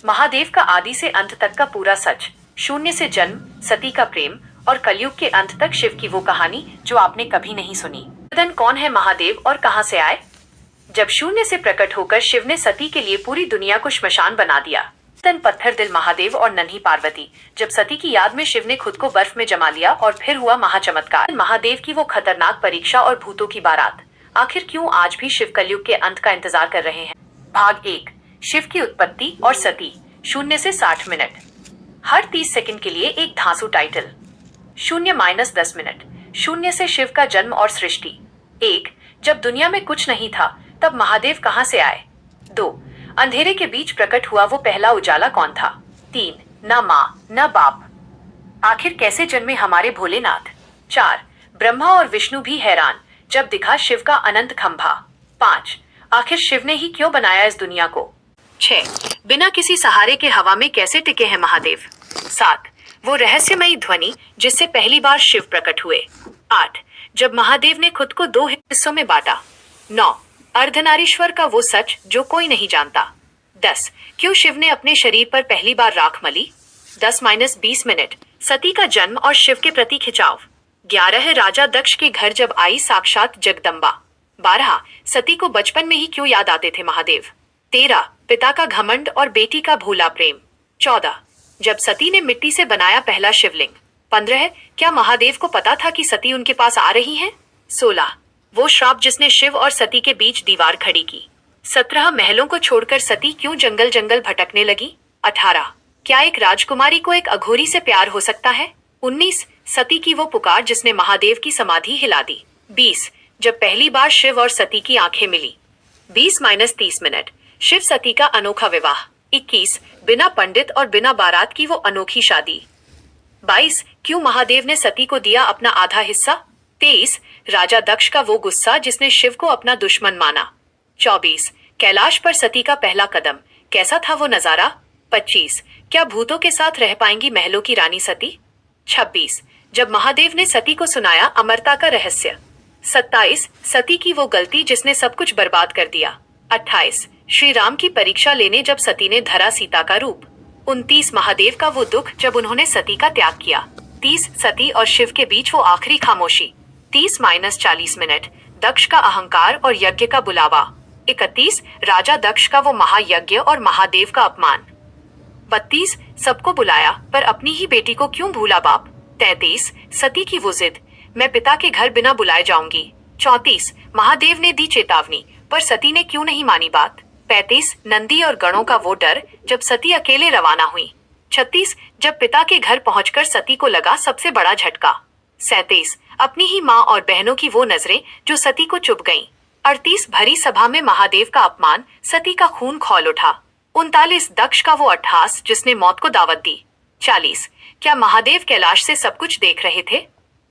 महादेव का आदि से अंत तक का पूरा सच, शून्य से जन्म, सती का प्रेम और कलयुग के अंत तक शिव की वो कहानी जो आपने कभी नहीं सुनी। कौन है महादेव और कहां से आए? जब शून्य से प्रकट होकर शिव ने सती के लिए पूरी दुनिया को श्मशान बना दिया। पत्थर दिल महादेव और नन्ही पार्वती। जब सती की याद में शिव ने खुद को बर्फ में जमा लिया और फिर हुआ महाचमत्कार। महादेव की वो खतरनाक परीक्षा और भूतों की बारात। आखिर क्यों आज भी शिव कलयुग के अंत का इंतजार कर रहे हैं? भाग 1, शिव की उत्पत्ति और सती, शून्य से 60 मिनट। हर 30 सेकंड के लिए एक धांसू टाइटल। 0-10 मिनट। शून्य से शिव का जन्म और सृष्टि। 1, जब दुनिया में कुछ नहीं था तब महादेव कहां से आए? 2, अंधेरे के बीच प्रकट हुआ वो पहला उजाला कौन था? 3, न माँ न बाप, आखिर कैसे जन्मे हमारे भोलेनाथ? 4, ब्रह्मा और विष्णु भी हैरान जब दिखा शिव का अनंत खंभा। 5, आखिर शिव ने ही क्यों बनाया इस दुनिया को? 6, बिना किसी सहारे के हवा में कैसे टिके हैं महादेव? 7, वो रहस्यमयी ध्वनि जिससे पहली बार शिव प्रकट हुए। 8, जब महादेव ने खुद को 2 हिस्सों में बांटा। 9, अर्धनारीश्वर का वो सच जो कोई नहीं जानता। 10, क्यों शिव ने अपने शरीर पर पहली बार राख मली? 10-20 मिनट। सती का जन्म और शिव के प्रति खिंचाव। 11, राजा दक्ष के घर जब आई साक्षात जगदम्बा। 12, सती को बचपन में ही क्यों याद आते थे महादेव? 13, पिता का घमंड और बेटी का भूला प्रेम। 14, जब सती ने मिट्टी से बनाया पहला शिवलिंग। 15, क्या महादेव को पता था कि सती उनके पास आ रही है? 16, वो श्राप जिसने शिव और सती के बीच दीवार खड़ी की। 17, महलों को छोड़कर सती क्यों जंगल जंगल भटकने लगी? 18, क्या एक राजकुमारी को एक अघोरी से प्यार हो सकता है? 19, सती की वो पुकार जिसने महादेव की समाधि हिला दी। 20, जब पहली बार शिव और सती की आंखें मिली। 20-30 मिनट। शिव सती का अनोखा विवाह। 21, बिना पंडित और बिना बारात की वो अनोखी शादी। 22, क्यों महादेव ने सती को दिया अपना आधा हिस्सा? 23, राजा दक्ष का वो गुस्सा जिसने शिव को अपना दुश्मन माना। 24, कैलाश पर सती का पहला कदम, कैसा था वो नजारा? 25, क्या भूतों के साथ रह पाएंगी महलों की रानी सती? 26, जब महादेव ने सती को सुनाया अमरता का रहस्य। 27, सती की वो गलती जिसने सब कुछ बर्बाद कर दिया। 28, श्री राम की परीक्षा लेने जब सती ने धरा सीता का रूप। 29, महादेव का वो दुख जब उन्होंने सती का त्याग किया। 30, सती और शिव के बीच वो आखिरी खामोशी। 30-40 मिनट। दक्ष का अहंकार और यज्ञ का बुलावा। 31, राजा दक्ष का वो महायज्ञ और महादेव का अपमान। 32, सबको बुलाया पर अपनी ही बेटी को क्यों भूला बाप? 33, सती की वो जिद, मैं पिता के घर बिना बुलाए जाऊंगी। 34, महादेव ने दी चेतावनी पर सती ने क्यों नहीं मानी बात? 35, नंदी और गणों का वो डर जब सती अकेले रवाना हुई। 36, जब पिता के घर पहुंचकर सती को लगा सबसे बड़ा झटका। 37, अपनी ही माँ और बहनों की वो नजरें जो सती को चुभ गईं। 38, भरी सभा में महादेव का अपमान, सती का खून खौल उठा। 39, दक्ष का वो अट्टहास जिसने मौत को दावत दी। 40, क्या महादेव कैलाश से सब कुछ देख रहे थे?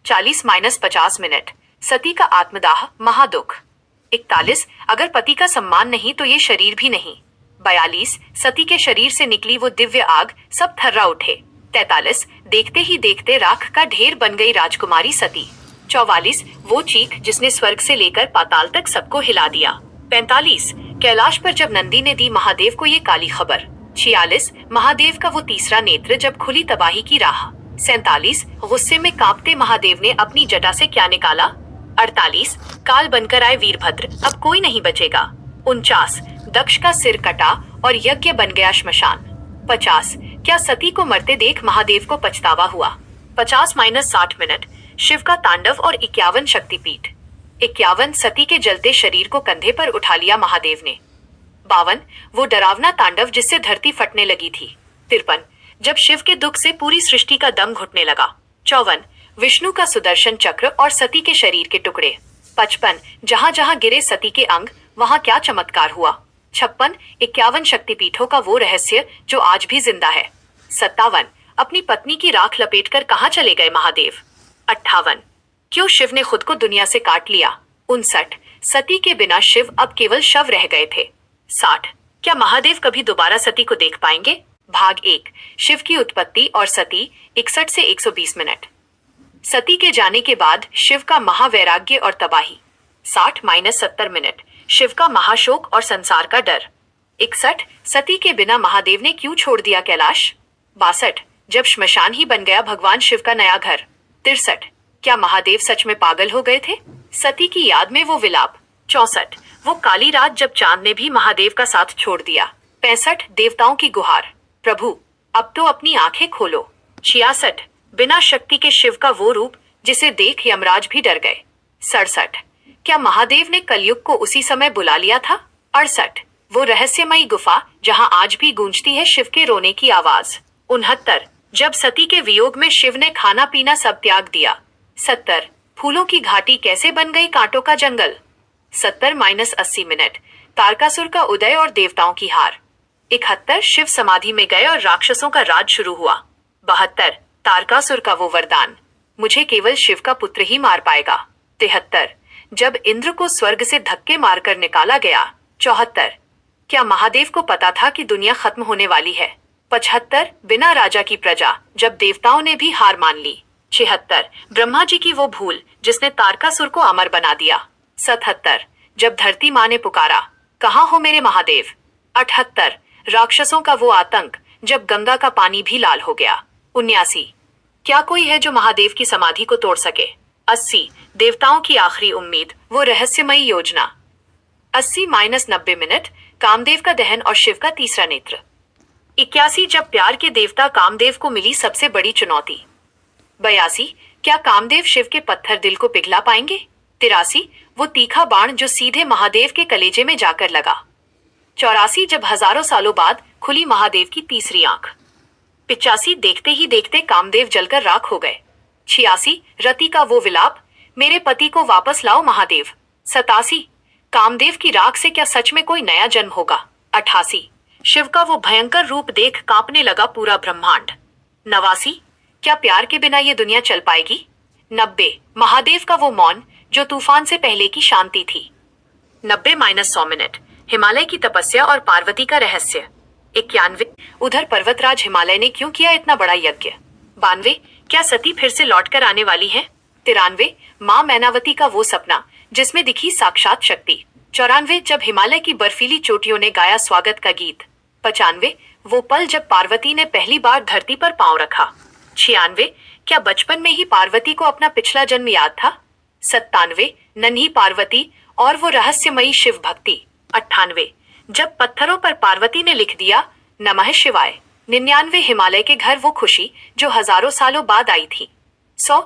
40-50 मिनट। सती का आत्मदाह, महादुख। 41, अगर पति का सम्मान नहीं तो ये शरीर भी नहीं। 42, सती के शरीर से निकली वो दिव्य आग, सब थर्रा उठे। 43, देखते ही देखते राख का ढेर बन गई राजकुमारी सती। 44, वो चीख जिसने स्वर्ग से लेकर पाताल तक सबको हिला दिया। 45, कैलाश पर जब नंदी ने दी महादेव को ये काली खबर। 46, महादेव का वो तीसरा नेत्र जब खुली तबाही की राह। 47, गुस्से में कांपते महादेव ने अपनी जटा से क्या निकाला? 48, काल बनकर आए वीरभद्र, अब कोई नहीं बचेगा। 49, दक्ष का सिर कटा और यज्ञ बन गया श्मशान। 50, क्या सती को मरते देख महादेव को पछतावा हुआ? 50-60 मिनट। शिव का तांडव और 51 शक्तिपीठ। 51, सती के जलते शरीर को कंधे पर उठा लिया महादेव ने। 52, वो डरावना तांडव जिससे धरती फटने लगी थी। 53, जब शिव के दुख से पूरी सृष्टि का दम घुटने लगा। 54, विष्णु का सुदर्शन चक्र और सती के शरीर के टुकड़े। 55, जहां जहां गिरे सती के अंग वहां क्या चमत्कार हुआ। 56, 51 शक्तिपीठों का वो रहस्य जो आज भी जिंदा है। 57, अपनी पत्नी की राख लपेटकर कहाँ चले गए महादेव? 58, क्यों शिव ने खुद को दुनिया से काट लिया? 59, सती के बिना शिव अब केवल शव रह गए थे। 60, क्या महादेव कभी दोबारा सती को देख पाएंगे? भाग 1, शिव की उत्पत्ति और सती, 61 से 120 मिनट। सती के जाने के बाद शिव का महावैराग्य और तबाही। 60-70 मिनट। शिव का महाशोक और संसार का डर। 61 सती के बिना महादेव ने क्यों छोड़ दिया कैलाश। 62 जब श्मशान ही बन गया भगवान शिव का नया घर। 63 क्या महादेव सच में पागल हो गए थे, सती की याद में वो विलाप। 64 वो काली रात जब चांद ने भी महादेव का साथ छोड़ दिया। 65 देवताओं की गुहार, प्रभु अब तो अपनी आंखें खोलो। 66 बिना शक्ति के शिव का वो रूप जिसे देख यमराज भी डर गए। 67 क्या महादेव ने कलयुग को उसी समय बुला लिया था। 68 वो रहस्यमयी गुफा जहां आज भी गूंजती है शिव के रोने की आवाज। 69 जब सती के वियोग में शिव ने खाना पीना सब त्याग दिया। 70 फूलों की घाटी कैसे बन गई कांटों का जंगल। 70-80 मिनट तारकासुर का उदय और देवताओं की हार। 71 शिव समाधि में गए और राक्षसों का राज शुरू हुआ। 72 तारकासुर का वो वरदान, मुझे केवल शिव का पुत्र ही मार पाएगा। 73 जब इंद्र को स्वर्ग से धक्के मारकर निकाला गया। 74 क्या महादेव को पता था कि दुनिया खत्म होने वाली है। 75 बिना राजा की प्रजा जब देवताओं ने भी हार मान ली। 76 ब्रह्मा जी की वो भूल जिसने तारकासुर को अमर बना दिया। 77 जब धरती माँ ने पुकारा, कहाँ हो मेरे महादेव। 78 राक्षसों का वो आतंक जब गंगा का पानी भी लाल हो गया। 79 क्या कोई है जो महादेव की समाधि को तोड़ सके। 80 देवताओं की आखिरी उम्मीद, वो रहस्यमयी योजना। 80-90 मिनट कामदेव का दहन और शिव का तीसरा नेत्र। 81 जब प्यार के देवता कामदेव को मिली सबसे बड़ी चुनौती। 82 क्या कामदेव शिव के पत्थर दिल को पिघला पाएंगे। 83 वो तीखा बाण जो सीधे महादेव के कलेजे में जाकर लगा। 84 जब हजारों सालों बाद खुली महादेव की तीसरी आंख। 85 देखते ही देखते कामदेव जलकर राख हो गए। 86 रति का वो विलाप, मेरे पति को वापस लाओ महादेव। 87 कामदेव की राख से क्या सच में कोई नया जन्म होगा। 88 शिव का वो भयंकर रूप देख कांपने लगा पूरा ब्रह्मांड। 89 क्या प्यार के बिना ये दुनिया चल पाएगी। 90 महादेव का वो मौन जो तूफान से पहले की शांति थी। 90-100 मिनट हिमालय की तपस्या और पार्वती का रहस्य। 91 उधर पर्वतराज हिमालय ने क्यों किया इतना बड़ा यज्ञ। 92 क्या सती फिर से लौट कर आने वाली है। 93 माँ मैनावती का वो सपना जिसमें दिखी साक्षात शक्ति। 94 जब हिमालय की बर्फीली चोटियों ने गाया स्वागत का गीत। 95 वो पल जब पार्वती ने पहली बार धरती पर पांव रखा। 96 क्या बचपन में ही पार्वती को अपना पिछला जन्म याद था। 97 नन्ही पार्वती और वो रहस्यमयी शिव भक्ति। 98 जब पत्थरों पर पार्वती ने लिख दिया नमः शिवाय। 99 हिमालय के घर वो खुशी जो हजारों सालों बाद आई थी। 100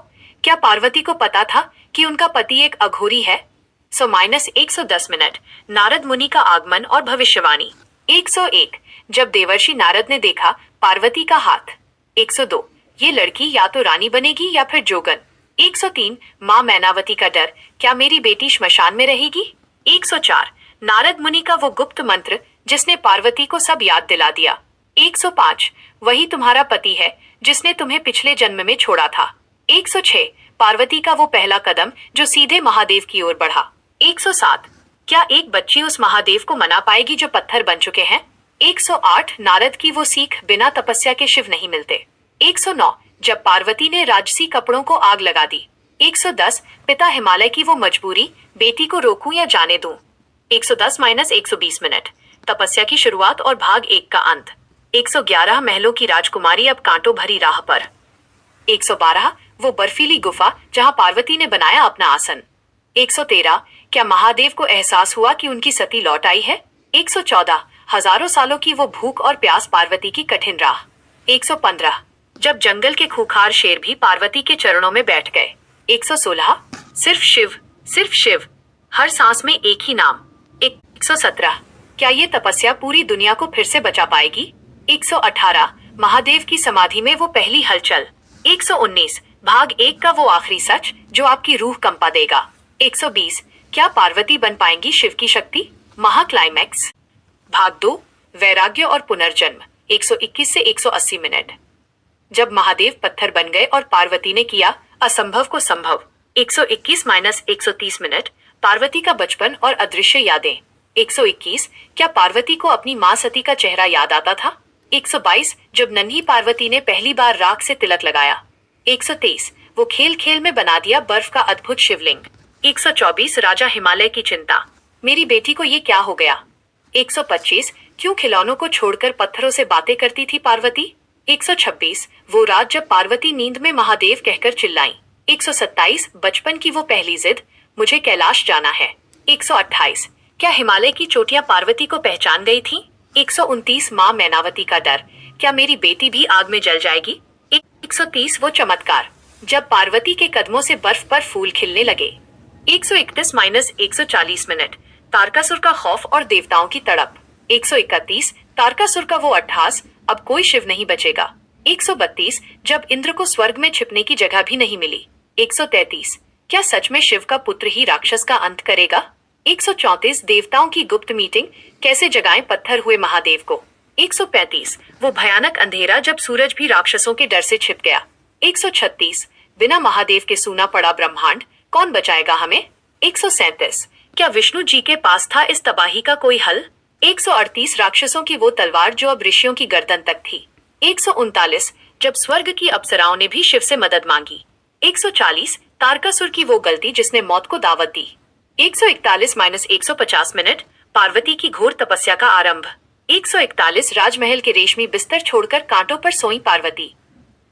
क्या पार्वती को पता था कि उनका पति एक अघोरी है। 100-110 मिनट नारद मुनि का आगमन और भविष्यवाणी। 101 जब देवर्षि नारद ने देखा पार्वती का हाथ। 102 ये लड़की या तो रानी बनेगी या फिर जोगन। 103 माँ मैनावती का डर, क्या मेरी बेटी श्मशान में रहेगी। 104 नारद मुनि का वो गुप्त मंत्र जिसने पार्वती को सब याद दिला दिया। 105 वही तुम्हारा पति है जिसने तुम्हें पिछले जन्म में छोड़ा था। 106 पार्वती का वो पहला कदम जो सीधे महादेव की ओर बढ़ा। 107 क्या एक बच्ची उस महादेव को मना पाएगी जो पत्थर बन चुके हैं। 108 नारद की वो सीख, बिना तपस्या के शिव नहीं मिलते। 109 जब पार्वती ने राजसी कपड़ों को आग लगा दी। 110 पिता हिमालय की वो मजबूरी, बेटी को रोकूं या जाने दूं। 110-120 मिनट तपस्या की शुरुआत और भाग 1 का अंत। 111 महलों की राजकुमारी अब कांटों भरी राह पर। 112 वो बर्फीली गुफा जहां पार्वती ने बनाया अपना आसन। 113 क्या महादेव को एहसास हुआ कि उनकी सती लौट आई है। 114 हजारों सालों की वो भूख और प्यास पार्वती की कठिन राह। 115 जब जंगल के खूंखार शेर भी पार्वती के चरणों में बैठ गए। 116 सिर्फ शिव, हर सांस में एक ही नाम। 117 क्या ये तपस्या पूरी दुनिया को फिर से बचा पाएगी। 118 महादेव की समाधि में वो पहली हलचल। 119 भाग 1 का वो आखिरी सच जो आपकी रूह कंपा देगा। 120 क्या पार्वती बन पाएंगी शिव की शक्ति। महाक्लाइमैक्स भाग 2 वैराग्य और पुनर्जन्म। 121 से 180 मिनट जब महादेव पत्थर बन गए और पार्वती ने किया असंभव को संभव। 121-130 मिनट पार्वती का बचपन और अदृश्य यादें। 121 क्या पार्वती को अपनी माँ सती का चेहरा याद आता था। 122 जब नन्ही पार्वती ने पहली बार राख से तिलक लगाया। 123 वो खेल खेल में बना दिया बर्फ का अद्भुत शिवलिंग। 124 राजा हिमालय की चिंता, मेरी बेटी को ये क्या हो गया। 125 क्यों खिलौनों को छोड़कर पत्थरों से बातें करती थी पार्वती? 126 वो रात जब पार्वती नींद में महादेव कहकर चिल्लाई। 127 बचपन की वो पहली जिद, मुझे कैलाश जाना है। 128 क्या हिमालय की चोटियां पार्वती को पहचान गई थी? 129 माँ मैनावती का डर, क्या मेरी बेटी भी आग में जल जाएगी? 130 वो चमत्कार जब पार्वती के कदमों से बर्फ पर फूल खिलने लगे। 131-140 मिनट तारकासुर का खौफ और देवताओं की तड़प। 131 तारकासुर का वो अट्टहास, अब कोई शिव नहीं बचेगा। 132 जब इंद्र को स्वर्ग में छिपने की जगह भी नहीं मिली। 133 क्या सच में शिव का पुत्र ही राक्षस का अंत करेगा? 134 देवताओं की गुप्त मीटिंग, कैसे जगाएं पत्थर हुए महादेव को। 135 वो भयानक अंधेरा जब सूरज भी राक्षसों के डर से छिप गया। 136 बिना महादेव के सूना पड़ा ब्रह्मांड, कौन बचाएगा हमें? 137 क्या विष्णु जी के पास था इस तबाही का कोई हल? 138 राक्षसों की वो तलवार जो अब ऋषियों की गर्दन तक थी। 139 जब स्वर्ग की अप्सराओं ने भी शिव से मदद मांगी। 140 तारकासुर की वो गलती जिसने मौत को दावत दी। 141-150 मिनट पार्वती की घोर तपस्या का आरंभ। 141 राजमहल के रेशमी बिस्तर छोड़कर कांटों पर सोई पार्वती।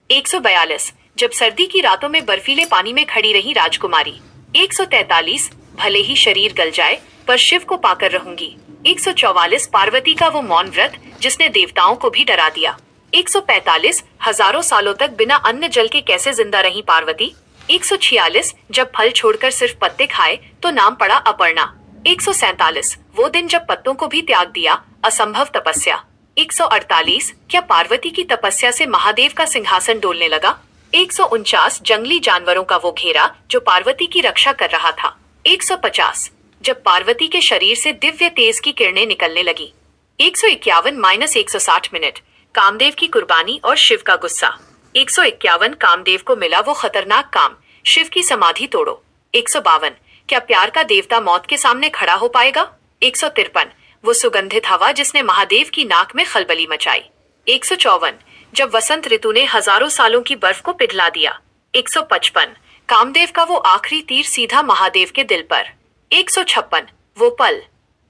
142 जब सर्दी की रातों में बर्फीले पानी में खड़ी रही राजकुमारी। 143 भले ही शरीर गल जाए पर शिव को पाकर रहूंगी। 144 पार्वती का वो मौन व्रत जिसने देवताओं को भी डरा दिया। 145 हजारों सालों तक बिना अन्न जल के कैसे जिंदा रही पार्वती। 146 जब फल छोड़कर सिर्फ पत्ते खाए तो नाम पड़ा अपर्णा। 147 वो दिन जब पत्तों को भी त्याग दिया, असंभव तपस्या। 148 क्या पार्वती की तपस्या से महादेव का सिंहासन डोलने लगा। 149 जंगली जानवरों का वो घेरा जो पार्वती की रक्षा कर रहा था। 150 जब पार्वती के शरीर से दिव्य तेज की किरणें निकलने लगी। 151-160 मिनट कामदेव की कुर्बानी और शिव का गुस्सा। 151 कामदेव को मिला वो खतरनाक काम, शिव की समाधि तोड़ो। 152 क्या प्यार का देवता मौत के सामने खड़ा हो पाएगा। 153 वो सुगंधित हवा जिसने महादेव की नाक में खलबली मचाई। 154 जब वसंत ऋतु ने हजारों सालों की बर्फ को पिघला दिया। 155 कामदेव का वो आखिरी तीर सीधा महादेव के दिल पर। 156 वो पल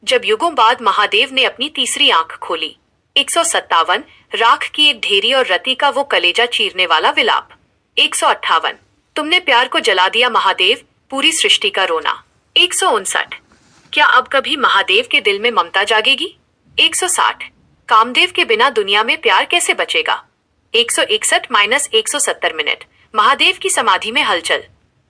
जब युगों बाद महादेव ने अपनी तीसरी आंख खोली। 157 राख की एक ढेरी और रति का वो कलेजा चीरने वाला विलाप। 158 तुमने प्यार को जला दिया महादेव, पूरी सृष्टि का रोना। 159 क्या अब कभी महादेव के दिल में ममता जागेगी। 160 कामदेव के बिना दुनिया में प्यार कैसे बचेगा। 161-170 मिनट महादेव की समाधि में हलचल।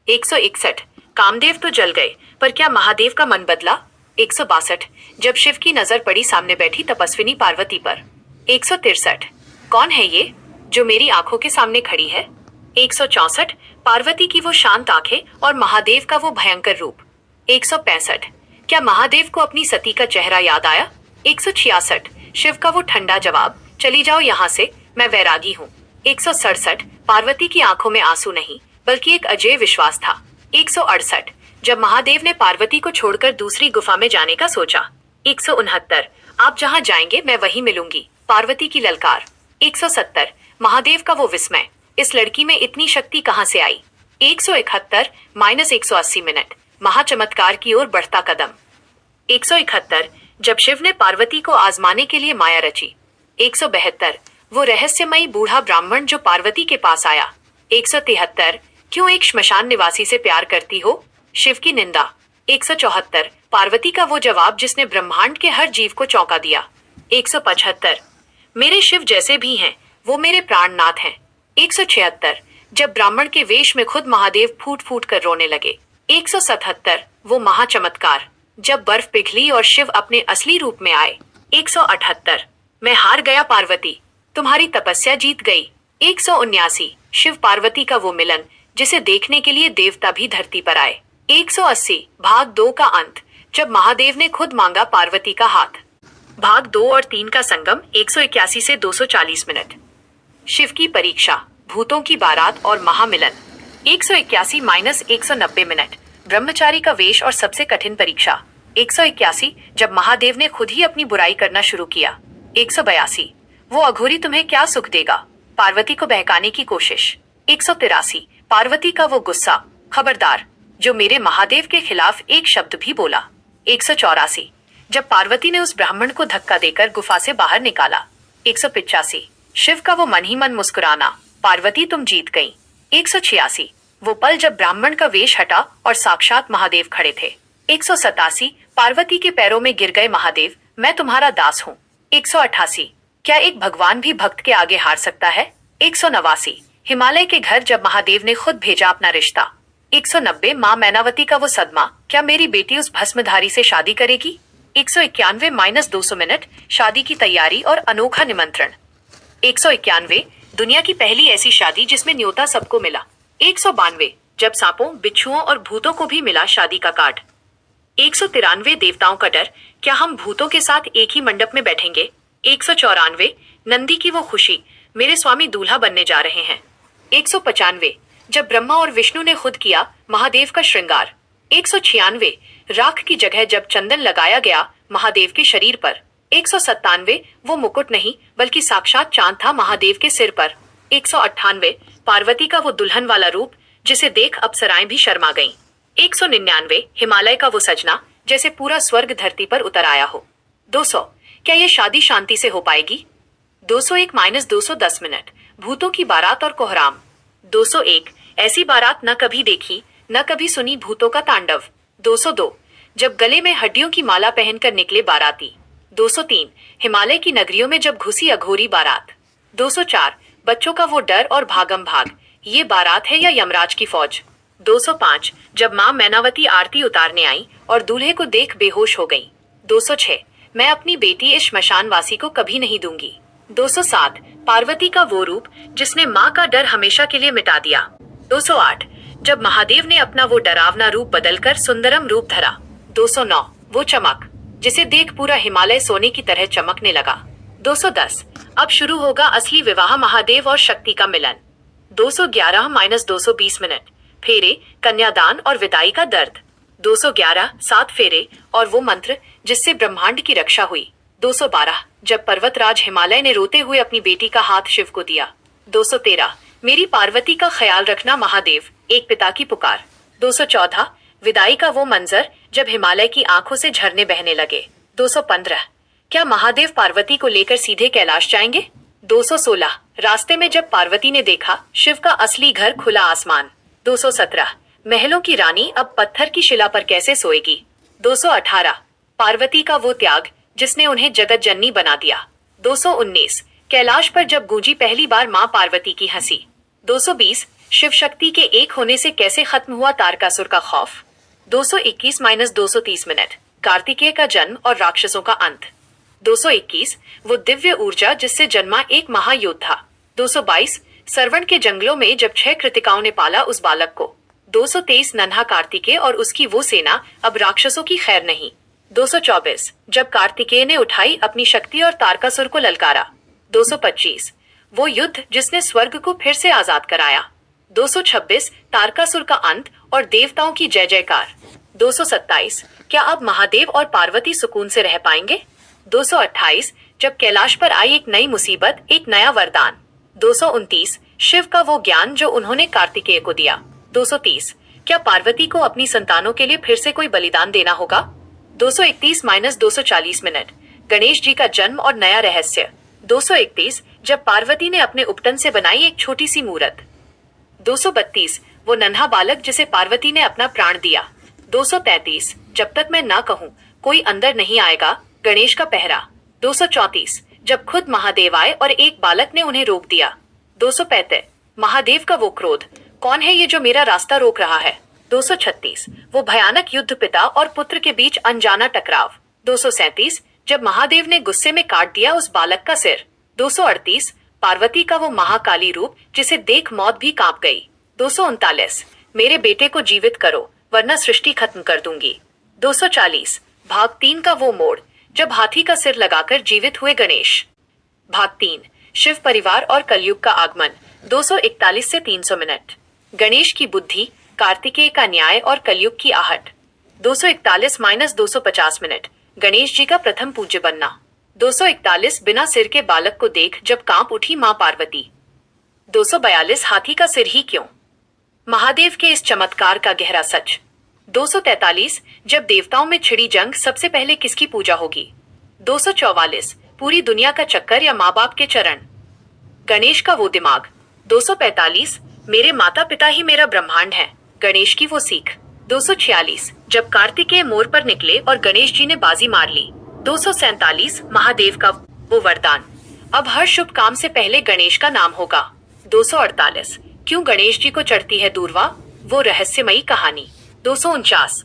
161 कामदेव तो जल गए पर क्या महादेव का मन बदला। 162 जब शिव की नजर पड़ी सामने बैठी तपस्विनी पार्वती पर। 163 कौन है ये जो मेरी आंखों के सामने खड़ी है। 164 पार्वती की वो शांत आंखें और महादेव का वो भयंकर रूप। 165 क्या महादेव को अपनी सती का चेहरा याद आया। 166 शिव का वो ठंडा जवाब, चली जाओ यहाँ से, मैं वैरागी हूँ। 167 पार्वती की आंखों में आंसू नहीं बल्कि एक अजय विश्वास था। 168 जब महादेव ने पार्वती को छोड़कर दूसरी गुफा में जाने का सोचा। 169 आप जहाँ जाएंगे मैं वहीं मिलूंगी, पार्वती की ललकार। 170 महादेव का वो विस्मय, इस लड़की में इतनी शक्ति कहाँ से आई। 171-180 मिनट महाचमत्कार की ओर बढ़ता कदम। 171 जब शिव ने पार्वती को आजमाने के लिए माया रची। 172 वो रहस्यमयी बूढ़ा ब्राह्मण जो पार्वती के पास आया। 173 क्यों एक श्मशान निवासी से प्यार करती हो, शिव की निंदा। 174 पार्वती का वो जवाब जिसने ब्रह्मांड के हर जीव को चौंका दिया। 175 मेरे शिव जैसे भी हैं, वो मेरे प्राणनाथ हैं। 176 जब ब्राह्मण के वेश में खुद महादेव फूट फूट कर रोने लगे। 177 वो महाचमत्कार जब बर्फ पिघली और शिव अपने असली रूप में आए। 178 मैं हार गया पार्वती, तुम्हारी तपस्या जीत गई। 179 शिव पार्वती का वो मिलन जिसे देखने के लिए देवता भी धरती पर आए। 180 भाग 2 का अंत जब महादेव ने खुद मांगा पार्वती का हाथ। भाग 2 और 3 का संगम 181-240 मिनट शिव की परीक्षा, भूतों की बारात और महामिलन। 181-190 मिनट ब्रह्मचारी का वेश और सबसे कठिन परीक्षा। 181 जब महादेव ने खुद ही अपनी बुराई करना शुरू किया। 182 वो अघोरी तुम्हें क्या सुख देगा, पार्वती को बहकाने की कोशिश। 183 पार्वती का वो गुस्सा, खबरदार जो मेरे महादेव के खिलाफ एक शब्द भी बोला। 184 जब पार्वती ने उस ब्राह्मण को धक्का देकर गुफा से बाहर निकाला। 185 शिव का वो मन ही मन मुस्कुराना, पार्वती तुम जीत गई। 186 वो पल जब ब्राह्मण का वेश हटा और साक्षात महादेव खड़े थे। 187 पार्वती के पैरों में गिर गए महादेव, मैं तुम्हारा दास हूँ। 188 क्या एक भगवान भी भक्त के आगे हार सकता है। 189 हिमालय के घर जब महादेव ने खुद भेजा अपना रिश्ता। 190 माँ मैनावती का वो सदमा, क्या मेरी बेटी उस भस्मधारी से शादी करेगी। 191 -200 मिनट शादी की तैयारी और अनोखा निमंत्रण। 191 दुनिया की पहली ऐसी शादी जिसमें न्योता सबको मिला। 192 जब सांपों, बिच्छुओं और भूतों को भी मिला शादी का कार्ड। 193 देवताओं का डर, क्या हम भूतों के साथ एक ही मंडप में बैठेंगे। 194 नंदी की वो खुशी, मेरे स्वामी दूल्हा बनने जा रहे हैं। 195 जब ब्रह्मा और विष्णु ने खुद किया महादेव का श्रृंगार। 196 राख की जगह जब चंदन लगाया गया महादेव के शरीर पर। 197 वो मुकुट नहीं बल्कि साक्षात चांद था महादेव के सिर पर। 198 पार्वती का वो दुल्हन वाला रूप जिसे देख अप्सराएं भी शर्मा गईं। 199 हिमालय का वो सजना, जैसे पूरा स्वर्ग धरती पर उतर आया हो। 200 क्या ये शादी शांति से हो पाएगी। 201 -210 मिनट भूतों की बारात और कोहराम। 201 ऐसी बारात न कभी देखी न कभी सुनी भूतों का तांडव। 202 जब गले में हड्डियों की माला पहनकर निकले बाराती। 203 हिमालय की नगरियों में जब घुसी अघोरी बारात। 204 बच्चों का वो डर और भागम भाग, ये बारात है या यमराज की फौज। 205 जब माँ मैनावती आरती उतारने आई और दूल्हे को देख बेहोश हो गई। 206 मैं अपनी बेटी इस श्मशानवासी को कभी नहीं दूंगी। 207 पार्वती का वो रूप जिसने माँ का डर हमेशा के लिए मिटा दिया। 208 जब महादेव ने अपना वो डरावना रूप बदलकर सुंदरम रूप धरा। 209 वो चमक जिसे देख पूरा हिमालय सोने की तरह चमकने लगा। 210 अब शुरू होगा असली विवाह महादेव और शक्ति का मिलन। 211 -220 मिनट फेरे, कन्यादान और विदाई का दर्द। 211 7 फेरे और वो मंत्र जिससे ब्रह्मांड की रक्षा हुई। 212 जब पर्वतराज हिमालय ने रोते हुए अपनी बेटी का हाथ शिव को दिया। 213 मेरी पार्वती का ख्याल रखना महादेव, एक पिता की पुकार। 214 विदाई का वो मंजर जब हिमालय की आंखों से झरने बहने लगे। 215 क्या महादेव पार्वती को लेकर सीधे कैलाश जाएंगे। 216 रास्ते में जब पार्वती ने देखा शिव का असली घर खुला आसमान। 217 महलों की रानी अब पत्थर की शिला पर कैसे सोएगी। 218 पार्वती का वो त्याग जिसने उन्हें जगत जननी बना दिया। 219 कैलाश पर जब गूंजी पहली बार माँ पार्वती की हंसी। 220 शिव शक्ति के एक होने से कैसे खत्म हुआ तारकासुर का खौफ। 221 -230 मिनट कार्तिकेय का जन्म और राक्षसों का अंत। 221 वो दिव्य ऊर्जा जिससे जन्मा एक महायोद्धा। 222 सरवण के जंगलों में जब 6 कृतिकाओं ने पाला उस बालक को। 223 नन्हा कार्तिकेय और उसकी वो सेना अब राक्षसों की खैर नहीं। 224 जब कार्तिकेय ने उठाई अपनी शक्ति और तारकासुर को ललकारा। 225 वो युद्ध जिसने स्वर्ग को फिर से आजाद कराया। 226 तारकासुर का अंत और देवताओं की जय जयकार। 227 क्या अब महादेव और पार्वती सुकून से रह पाएंगे। 228 जब कैलाश पर आई एक नई मुसीबत, एक नया वरदान। 229 शिव का वो ज्ञान जो उन्होंने कार्तिकेय को दिया। 230 क्या पार्वती को अपनी संतानों के लिए फिर से कोई बलिदान देना होगा। 231 -240 मिनट गणेश जी का जन्म और नया रहस्य। 231 जब पार्वती ने अपने उपटन से बनाई एक छोटी सी मूर्त। 232 वो नन्हा बालक जिसे पार्वती ने अपना प्राण दिया। 233 जब तक मैं ना कहूँ कोई अंदर नहीं आएगा, गणेश का पहरा। 234 जब खुद महादेव आए और एक बालक ने उन्हें रोक दिया। 235 महादेव का वो क्रोध, कौन है ये जो मेरा रास्ता रोक रहा है। 236 वो भयानक युद्ध पिता और पुत्र के बीच अनजाना टकराव। 237 जब महादेव ने गुस्से में काट दिया उस बालक का सिर। 238 पार्वती का वो महाकाली रूप जिसे देख मौत भी कांप गई। 239 मेरे बेटे को जीवित करो वरना सृष्टि खत्म कर दूंगी। 240 भाग 3 का वो मोड़ जब हाथी का सिर लगाकर जीवित हुए गणेश। भाग 3 शिव परिवार और कलयुग का आगमन। 241 से 300 मिनट गणेश की बुद्धि, कार्तिकेय का न्याय और कलयुग की आहट। 241 -250 मिनट गणेश जी का प्रथम पूज्य बनना। 241 बिना सिर के बालक को देख जब कांप उठी मां पार्वती। 242 हाथी का सिर ही क्यों, महादेव के इस चमत्कार का गहरा सच। 243 जब देवताओं में छिड़ी जंग सबसे पहले किसकी पूजा होगी? 244 पूरी दुनिया का चक्कर या माँ बाप के चरण? गणेश का वो दिमाग। 245 मेरे माता पिता ही मेरा ब्रह्मांड है, गणेश की वो सीख। 246 जब कार्तिकेय मोर पर निकले और गणेश जी ने बाजी मार ली। 247 महादेव का वो वरदान। अब हर शुभ काम से पहले गणेश का नाम होगा। 248 क्यों गणेश जी को चढ़ती है दूर्वा, वो रहस्यमयी कहानी। 249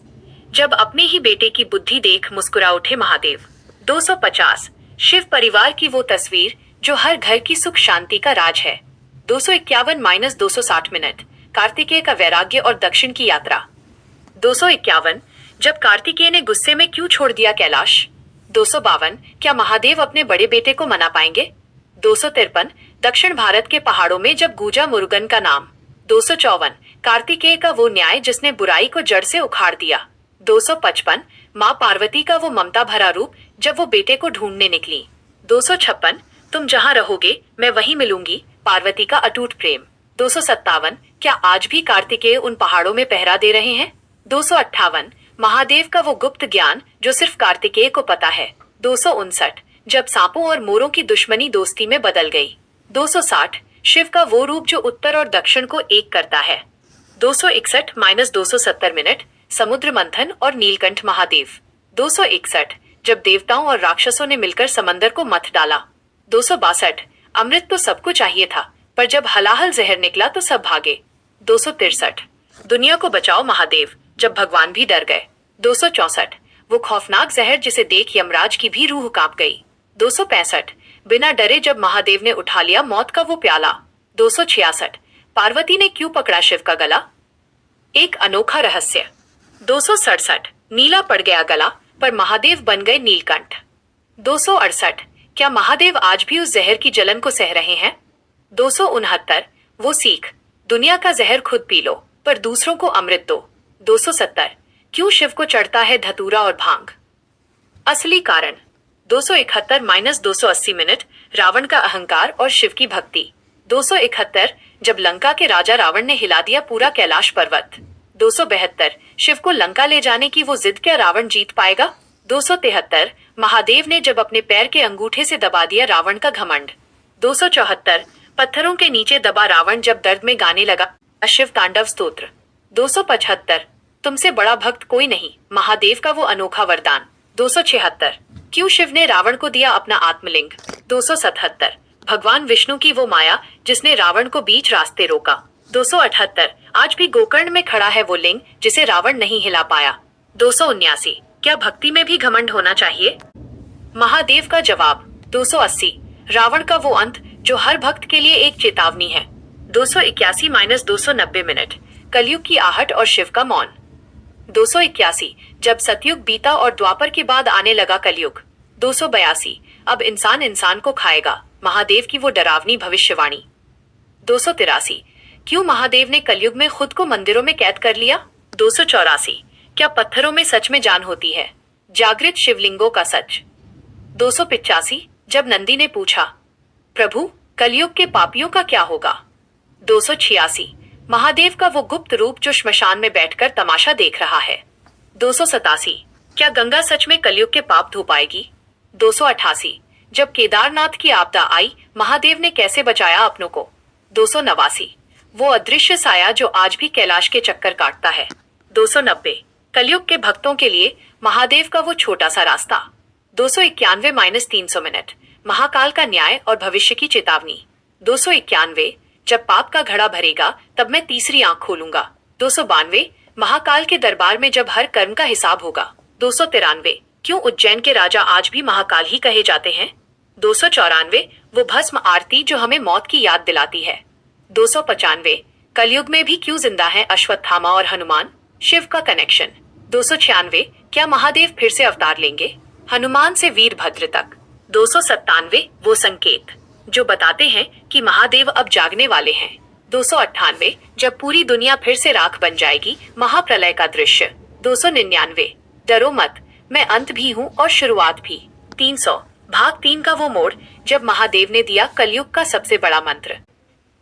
जब अपने ही बेटे की बुद्धि देख मुस्कुरा उठे महादेव। 250 शिव परिवार की वो तस्वीर जो हर घर की सुख शांति का राज है। 251-260 मिनट कार्तिकेय का वैराग्य और दक्षिण की यात्रा। 251 जब कार्तिकेय ने गुस्से में क्यों छोड़ दिया कैलाश। 252 क्या महादेव अपने बड़े बेटे को मना पाएंगे। 253 दक्षिण भारत के पहाड़ों में जब गूंजा मुरुगन का नाम। 254 कार्तिकेय का वो न्याय जिसने बुराई को जड़ से उखाड़ दिया। 255 माँ पार्वती का वो ममता भरा रूप जब वो बेटे को ढूंढने निकली। 256 तुम जहाँ रहोगे मैं वहीं मिलूंगी, पार्वती का अटूट प्रेम। 257 क्या आज भी कार्तिकेय उन पहाड़ों में पहरा दे रहे हैं। 258 महादेव का वो गुप्त ज्ञान जो सिर्फ कार्तिकेय को पता है। 259 जब सांपों और मोरों की दुश्मनी दोस्ती में बदल गई। 260 शिव का वो रूप जो उत्तर और दक्षिण को एक करता है। 261-270 मिनट समुद्र मंथन और नीलकंठ महादेव। 261 जब देवताओं और राक्षसों ने मिलकर समंदर को मथ डाला। 262 अमृत तो सबको चाहिए था, पर जब हलाहल जहर निकला तो सब भागे। 263 दुनिया को बचाओ महादेव जब भगवान भी डर गए। 264 वो खौफनाक जहर जिसे देख यमराज की भी रूह कांप गई। 265 बिना डरे जब महादेव ने उठा लिया मौत का वो प्याला। 266 पार्वती ने क्यों पकड़ा शिव का गला, एक अनोखा रहस्य। 267 नीला पड़ गया गला पर महादेव बन गए नीलकंठ। 268 क्या महादेव आज भी उस जहर की जलन को सह रहे हैं। 269 वो सीख दुनिया का जहर खुद पी लो पर दूसरों को अमृत दो। 270 क्यों शिव को चढ़ता है धतूरा और भांग, असली कारण। 271-280 मिनट रावण का अहंकार और शिव की भक्ति। 271 जब लंका के राजा रावण ने हिला दिया पूरा कैलाश पर्वत। 272 शिव को लंका ले जाने की वो जिद क्या रावण जीत पाएगा। 273 महादेव ने जब अपने पैर के अंगूठे से दबा दिया रावण का घमंड। 274 पत्थरों के नीचे दबा रावण जब दर्द में गाने लगा शिव तांडव स्तोत्र। 275 तुमसे बड़ा भक्त कोई नहीं, महादेव का वो अनोखा वरदान। 276 क्यों शिव ने रावण को दिया अपना आत्मलिंग। 277 भगवान विष्णु की वो माया जिसने रावण को बीच रास्ते रोका। 278 आज भी गोकर्ण में खड़ा है वो लिंग जिसे रावण नहीं हिला पाया। 279 क्या भक्ति में भी घमंड होना चाहिए, महादेव का जवाब। 280 रावण का वो अंत जो हर भक्त के लिए एक चेतावनी है। 281-290 मिनट कलयुग की आहट और शिव का मौन। 281 जब सतयुग बीता और द्वापर के बाद आने लगा कलयुग। 282 अब इंसान इंसान को खाएगा, महादेव की वो डरावनी भविष्यवाणी। 283 क्यों महादेव ने कलयुग में खुद को मंदिरों में कैद कर लिया। 284 क्या पत्थरों में सच में जान होती है, जागृत शिवलिंगों का सच। 285 जब नंदी ने पूछा प्रभु कलयुग के पापियों का क्या होगा। 286 महादेव का वो गुप्त रूप जो श्मशान में बैठकर तमाशा देख रहा है। 287 क्या गंगा सच में कलयुग के पाप धो पाएगी। 288 जब केदारनाथ की आपदा आई महादेव ने कैसे बचाया अपनों को। 289 वो अदृश्य साया जो आज भी कैलाश के चक्कर काटता है। 290 कलयुग के भक्तों के लिए महादेव का वो छोटा सा रास्ता। 291-300 मिनट महाकाल का न्याय और भविष्य की चेतावनी। 291 जब पाप का घड़ा भरेगा तब मैं तीसरी आंख खोलूंगा। 292 महाकाल के दरबार में जब हर कर्म का हिसाब होगा। 293 क्यों उज्जैन के राजा आज भी महाकाल ही कहे जाते हैं। 294 वो भस्म आरती जो हमें मौत की याद दिलाती है। 295 कलयुग में भी क्यों जिंदा है अश्वत्थामा और हनुमान, शिव का कनेक्शन। 296 क्या महादेव फिर से अवतार लेंगे, हनुमान से वीरभद्र तक। 297 वो संकेत जो बताते हैं कि महादेव अब जागने वाले हैं। 298 जब पूरी दुनिया फिर से राख बन जाएगी, महाप्रलय का दृश्य। 299 डरो मत, मैं अंत भी हूँ और शुरुआत भी। 300 भाग 3 का वो मोड़ जब महादेव ने दिया कलयुग का सबसे बड़ा मंत्र।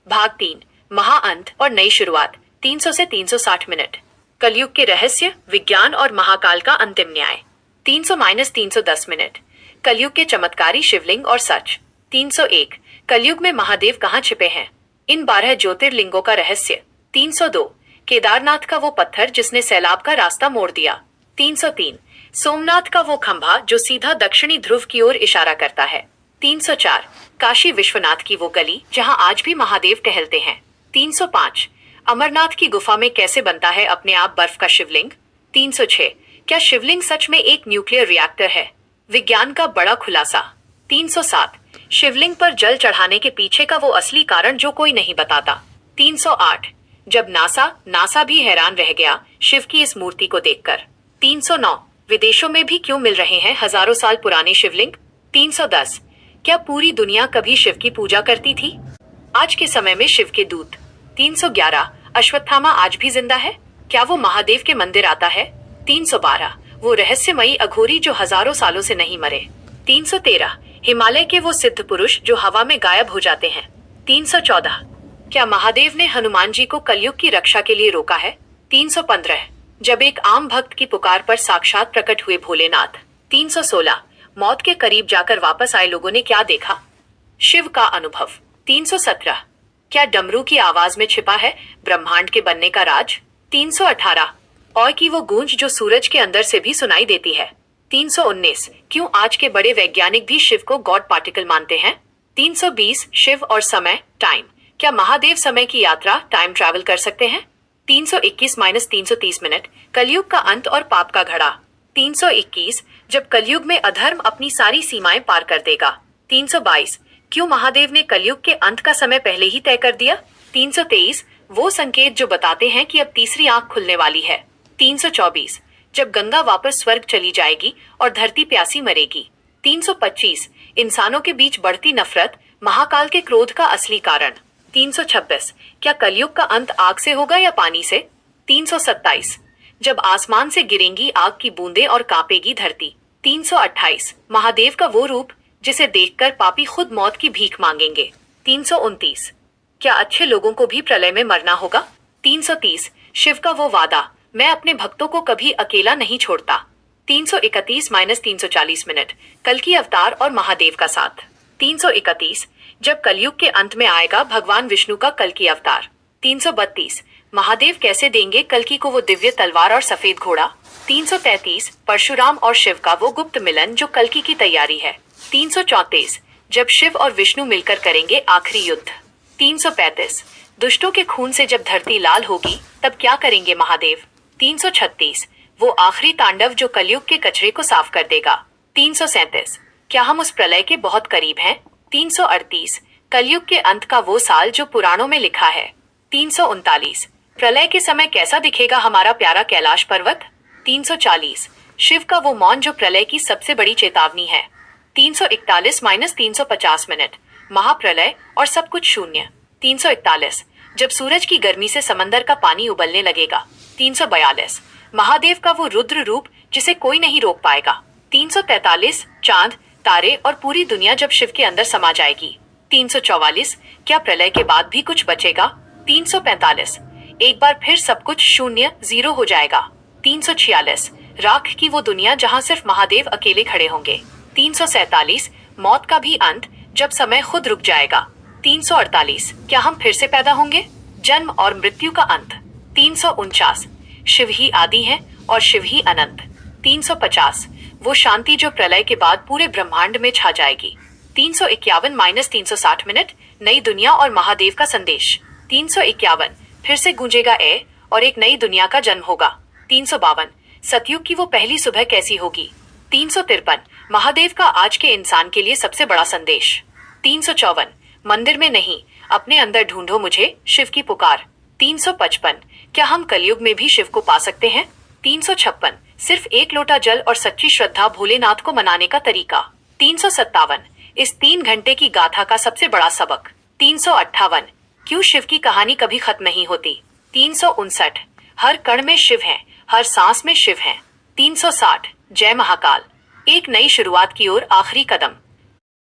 भाग 3 महाअंत और नई शुरुआत 300 से 360 मिनट। कलयुग के रहस्य, विज्ञान और महाकाल का अंतिम न्याय। 300-310 मिनट। कलयुग के चमत्कारी शिवलिंग और सच। 301। कलयुग में महादेव कहाँ छिपे हैं, इन 12 ज्योतिर्लिंगों का रहस्य। 302। केदारनाथ का वो पत्थर जिसने सैलाब का रास्ता मोड़ दिया। 303। सोमनाथ का वो खंभा जो सीधा दक्षिणी ध्रुव की ओर इशारा करता है। 304। काशी विश्वनाथ की वो गली जहां आज भी महादेव टहलते हैं। 305। अमरनाथ की गुफा में कैसे बनता है अपने आप बर्फ का शिवलिंग। 306। क्या शिवलिंग सच में एक न्यूक्लियर रिएक्टर है, विज्ञान का बड़ा खुलासा। 307। शिवलिंग पर जल चढ़ाने के पीछे का वो असली कारण जो कोई नहीं बताता। 308। जब नासा भी हैरान रह गया शिव की इस मूर्ति को देखकर। 309। विदेशों में भी क्यों मिल रहे हैं हजारों साल पुराने शिवलिंग। 310। क्या पूरी दुनिया कभी शिव की पूजा करती थी, आज के समय में शिव के दूत। 311। अश्वत्थामा आज भी जिंदा है, क्या वो महादेव के मंदिर आता है। 312। वो रहस्यमयी अघोरी जो हजारों सालों से नहीं मरे। 313। हिमालय के वो सिद्ध पुरुष जो हवा में गायब हो जाते हैं। 314। क्या महादेव ने हनुमान जी को कलयुग की रक्षा के लिए रोका है। 315। जब एक आम भक्त की पुकार पर साक्षात प्रकट हुए भोलेनाथ। 316। मौत के करीब जाकर वापस आए लोगों ने क्या देखा, शिव का अनुभव। 317। क्या डमरू की आवाज में छिपा है ब्रह्मांड के बनने का राज। 318। और की वो गूंज जो सूरज के अंदर से भी सुनाई देती है। 319। क्यों आज के बड़े वैज्ञानिक भी शिव को गॉड पार्टिकल मानते हैं। 320। शिव और समय, टाइम, क्या महादेव समय की यात्रा, टाइम ट्रैवल कर सकते हैं। 321-330 मिनट। कलयुग का अंत और पाप का घड़ा। 321। जब कलयुग में अधर्म अपनी सारी सीमाएं पार कर देगा। 322। क्यों महादेव ने कलयुग के अंत का समय पहले ही तय कर दिया। 323। वो संकेत जो बताते हैं कि अब तीसरी आंख खुलने वाली है। 324। जब गंगा वापस स्वर्ग चली जाएगी और धरती प्यासी मरेगी। 325। इंसानों के बीच बढ़ती नफरत, महाकाल के क्रोध का असली कारण। 326। क्या कलयुग का अंत आग से होगा या पानी से। 327। जब आसमान से गिरेंगी आग की बूंदें और कांपेगी धरती। 328। महादेव का वो रूप जिसे देखकर पापी खुद मौत की भीख मांगेंगे। 329। क्या अच्छे लोगों को भी प्रलय में मरना होगा। 330। शिव का वो वादा, मैं अपने भक्तों को कभी अकेला नहीं छोड़ता। 331-340 मिनट। कल की अवतार और महादेव का साथ। 331। जब कलयुग के अंत में आएगा भगवान विष्णु का कल की अवतार। 332। महादेव कैसे देंगे कल्कि को वो दिव्य तलवार और सफेद घोड़ा। 333। परशुराम और शिव का वो गुप्त मिलन जो कल्कि की तैयारी है। 334। जब शिव और विष्णु मिलकर करेंगे आखिरी युद्ध। 335। दुष्टों के खून से जब धरती लाल होगी तब क्या करेंगे महादेव। 336। वो आखिरी तांडव जो कलयुग के कचरे को साफ कर देगा। 337। क्या हम उस प्रलय के बहुत करीब हैं। 338। कलयुग के अंत का वो साल जो पुराणों में लिखा है। 339। प्रलय के समय कैसा दिखेगा हमारा प्यारा कैलाश पर्वत। 340। शिव का वो मौन जो प्रलय की सबसे बड़ी चेतावनी है। 341-350 मिनट। महाप्रलय और सब कुछ शून्य। 341। जब सूरज की गर्मी से समंदर का पानी उबलने लगेगा। 342। महादेव का वो रुद्र रूप जिसे कोई नहीं रोक पाएगा। 343। चांद, तारे और पूरी दुनिया जब शिव के अंदर समा जाएगी। 344। क्या प्रलय के बाद भी कुछ बचेगा। 345। एक बार फिर सब कुछ शून्य, जीरो हो जाएगा। 346। राख की वो दुनिया जहां सिर्फ महादेव अकेले खड़े होंगे। 347। मौत का भी अंत जब समय खुद रुक जाएगा। 348। क्या हम फिर से पैदा होंगे, जन्म और मृत्यु का अंत। 349। शिव ही आदि है और शिव ही अनंत। 350। वो शांति जो प्रलय के बाद पूरे ब्रह्मांड में छा जाएगी। 351-360 मिनट। नई दुनिया और महादेव का संदेश। 351। फिर से गूंजेगा ए और एक नई दुनिया का जन्म होगा। 352। सतयुग की वो पहली सुबह कैसी होगी। 353। महादेव का आज के इंसान के लिए सबसे बड़ा संदेश। 354। मंदिर में नहीं, अपने अंदर ढूंढो मुझे, शिव की पुकार। 355। क्या हम कलयुग में भी शिव को पा सकते हैं। 356। सिर्फ एक लोटा जल और सच्ची श्रद्धा भोलेनाथ को मनाने का तरीका। 357। इस 3 घंटे की गाथा का सबसे बड़ा सबक। 358। क्यों शिव की कहानी कभी खत्म नहीं होती। 359। हर कण में शिव है, हर सांस में शिव है। 360। जय महाकाल। एक नई शुरुआत की ओर आखिरी कदम।